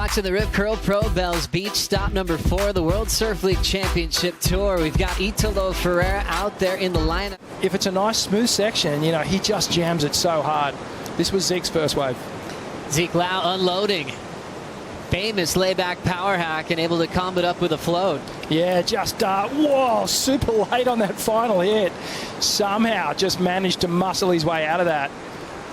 watching the Rip Curl Pro Bells Beach, stop number 4 of the World Surf League Championship Tour. We've got Italo Ferreira out there in the lineup. If it's a nice smooth section, you know, he just jams it so hard. This was Zeke's first wave. Zeke Lau unloading. Famous layback power hack and able to comb it up with a float. Yeah, just, whoa, super late on that final hit. Somehow just managed to muscle his way out of that.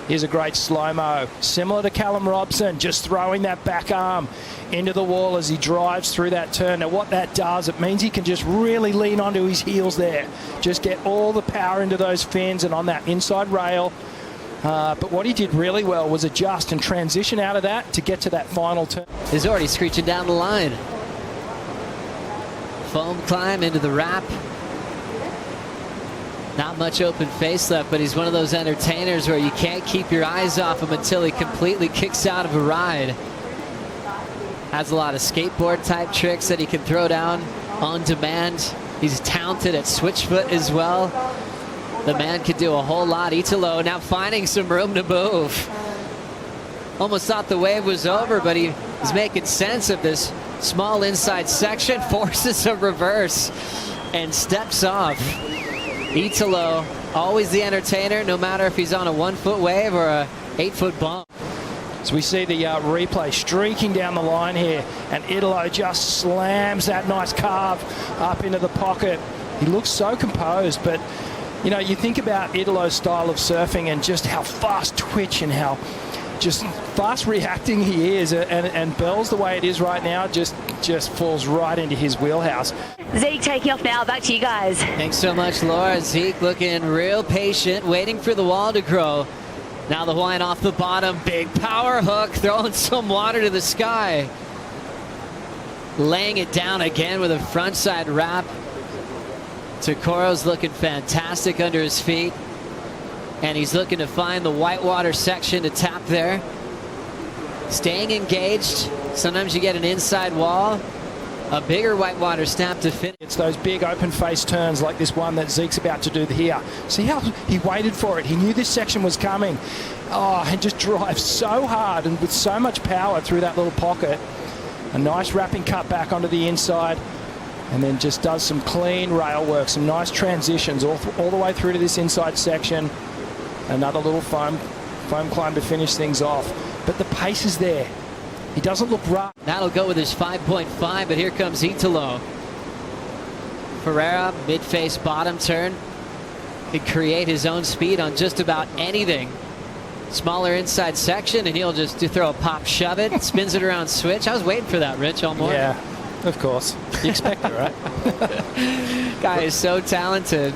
Here's a great slow-mo. Similar to Callum Robson, just throwing that back arm into the wall as he drives through that turn. Now what that does, it means he can just really lean onto his heels there. Just get all the power into those fins and on that inside rail. But what he did really well was adjust and transition out of that to get to that final turn. He's already screeching down the line. Foam climb into the wrap. Not much open face left, but he's one of those entertainers where you can't keep your eyes off him until he completely kicks out of a ride. Has a lot of skateboard type tricks that he can throw down on demand. He's talented at switchfoot as well. The man could do a whole lot. Italo now finding some room to move. Almost thought the wave was over, but he is making sense of this small inside section, forces a reverse, and steps off. Italo, always the entertainer, no matter if he's on a 1-foot wave or a 8-foot bump. So we see the replay streaking down the line here, and Italo just slams that nice carve up into the pocket. He looks so composed, but you know, you think about Italo's style of surfing and just how fast twitch and how just fast reacting he is, and Bell's the way it is right now just falls right into his wheelhouse. Zeke taking off now. Back to you guys. Thanks so much, Laura. Zeke looking real patient, waiting for the wall to grow. Now the Hawaiian off the bottom, big power hook, throwing some water to the sky. Laying it down again with a frontside wrap. Takoro's looking fantastic under his feet. And he's looking to find the whitewater section to tap there. Staying engaged. Sometimes you get an inside wall. A bigger whitewater snap to finish. It's those big open face turns like this one that Zeke's about to do here. See how he waited for it. He knew this section was coming. Oh, and just drives so hard and with so much power through that little pocket. A nice wrapping cut back onto the inside. And then just does some clean rail work, some nice transitions all the way through to this inside section. Another little foam climb to finish things off. But the pace is there. He doesn't look rough. That'll go with his 5.5, but here comes Italo. Ferreira, mid-face bottom turn. Could create his own speed on just about anything. Smaller inside section, and he'll just throw a pop, shove it, spins it around switch. I was waiting for that, Rich, all morning. Yeah, of course. You expect it, right? Guy is so talented.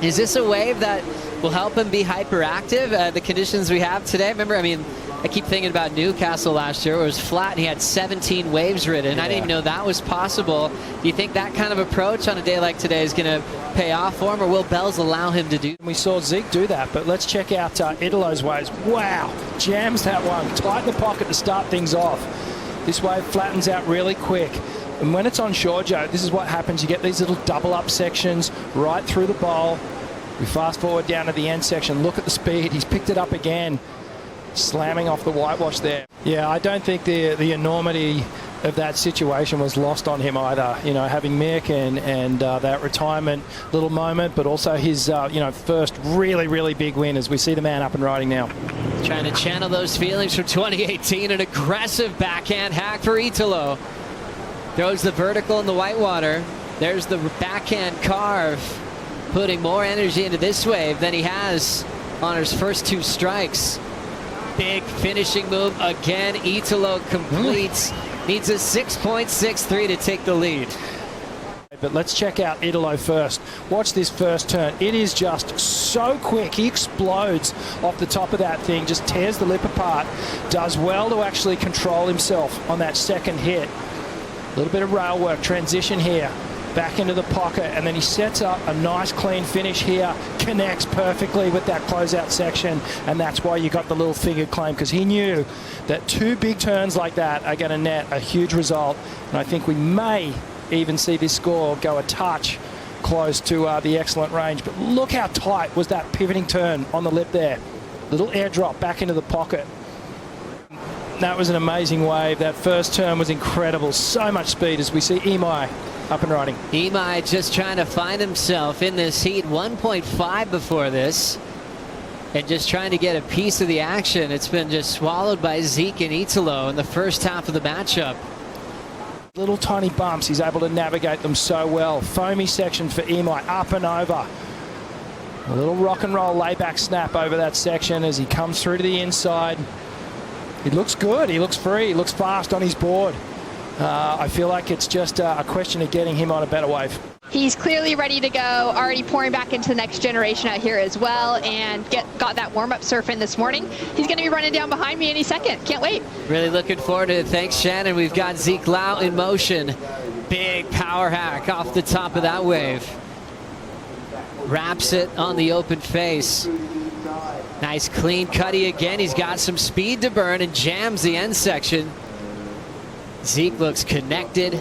Is this a wave that will help him be hyperactive? The conditions we have today, remember, I mean, I keep thinking about Newcastle last year where it was flat and he had 17 waves ridden. Yeah. I didn't even know that was possible. Do you think that kind of approach on a day like today is going to pay off for him, or will Bells allow him to do? We saw Zeke do that, but let's check out Italo's waves. Wow, jams that one. Tight in the pocket to start things off. This wave flattens out really quick. And when it's on shore, Joe, this is what happens. You get these little double up sections right through the bowl. We fast forward down to the end section. Look at the speed. He's picked it up again. Slamming off the whitewash there. Yeah, I don't think the enormity of that situation was lost on him either. You know, having Mick and that retirement little moment, but also his first really big win as we see the man up and riding now. Trying to channel those feelings from 2018. An aggressive backhand hack for Italo. Throws the vertical in the whitewater. There's the backhand carve, putting more energy into this wave than he has on his first 2 strikes. Big finishing move again. Italo completes. Needs a 6.63 to take the lead. But let's check out Italo first. Watch this first turn. It is just so quick. He explodes off the top of that thing, just tears the lip apart. Does well to actually control himself on that second hit. A little bit of rail work, transition here. Back into the pocket, and then he sets up a nice clean finish here. Connects perfectly with that closeout section, and that's why you got the little figure claim, because he knew that 2 big turns like that are going to net a huge result. And I think we may even see this score go a touch close to the excellent range. But look how tight was that pivoting turn on the lip there. Little airdrop back into the pocket. that was an amazing wave. That first turn was incredible. So much speed as we see Imai up and riding. Imai just trying to find himself in this heat. 1.5 before this. And just trying to get a piece of the action. It's been just swallowed by Zeke and Italo in the first half of the matchup. Little tiny bumps, he's able to navigate them so well. Foamy section for Imai, up and over. A little rock and roll layback snap over that section as he comes through to the inside. He looks good, he looks free, he looks fast on his board. I feel like it's just a question of getting him on a better wave. He's clearly ready to go, already pouring back into the next generation out here as well, and got that warm-up surf in this morning. He's going to be running down behind me any second. Can't wait. Really looking forward to it. Thanks, Shannon. We've got Zeke Lau in motion. Big power hack off the top of that wave. Wraps it on the open face. Nice clean cutty again. He's got some speed to burn and jams the end section. Zeke looks connected.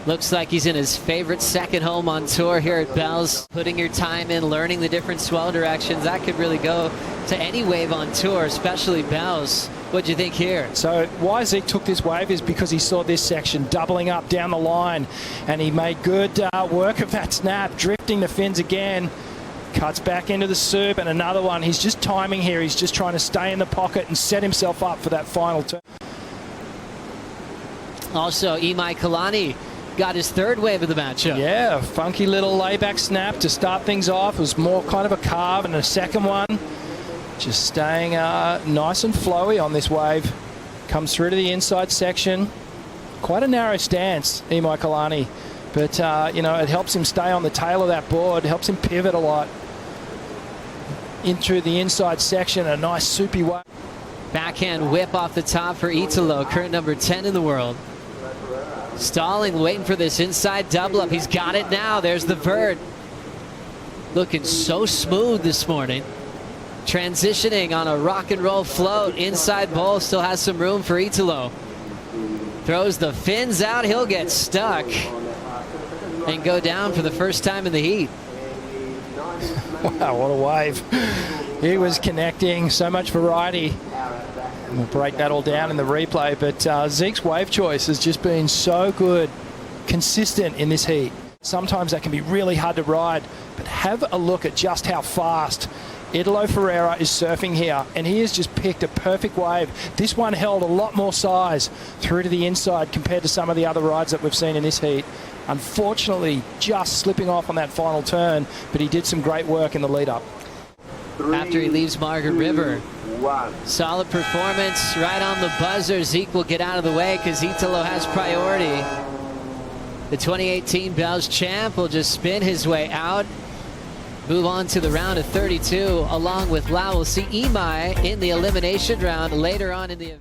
Looks like he's in his favorite second home on tour here at Bell's. Putting your time in, learning the different swell directions. That could really go to any wave on tour, especially Bell's. What'd you think here? So why Zeke took this wave is because he saw this section doubling up down the line, and he made good work of that snap, drifting the fins again. Cuts back into the soup, and another one. He's just timing here. He's just trying to stay in the pocket and set himself up for that final turn. Also, Imaikalani got his third wave of the matchup. Yeah, funky little layback snap to start things off. It was more kind of a carve, and a second one just staying nice and flowy on this wave. Comes through to the inside section. Quite a narrow stance, Imaikalani, but you know, it helps him stay on the tail of that board, helps him pivot a lot. Into the inside section, a nice soupy wave. Backhand whip off the top for Italo, current number 10 in the world. Stalling, waiting for this inside double up. He's got it now. There's the vert. Looking so smooth this morning. Transitioning on a rock and roll float. Inside bowl still has some room for Italo. Throws the fins out. He'll get stuck and go down for the first time in the heat. Wow, what a wave. He was connecting. So much variety. We'll break that all down in the replay, but Zeke's wave choice has just been so good, consistent in this heat. Sometimes that can be really hard to ride, but have a look at just how fast Italo Ferreira is surfing here, and he has just picked a perfect wave. This one held a lot more size through to the inside compared to some of the other rides that we've seen in this heat. Unfortunately, just slipping off on that final turn, but he did some great work in the lead-up. After he leaves Margaret River. Solid performance right on the buzzer. Zeke will get out of the way because Italo has priority. The 2018 Bell's champ will just spin his way out. Move on to the round of 32 along with Lau. We'll see Imai in the elimination round later on in the event.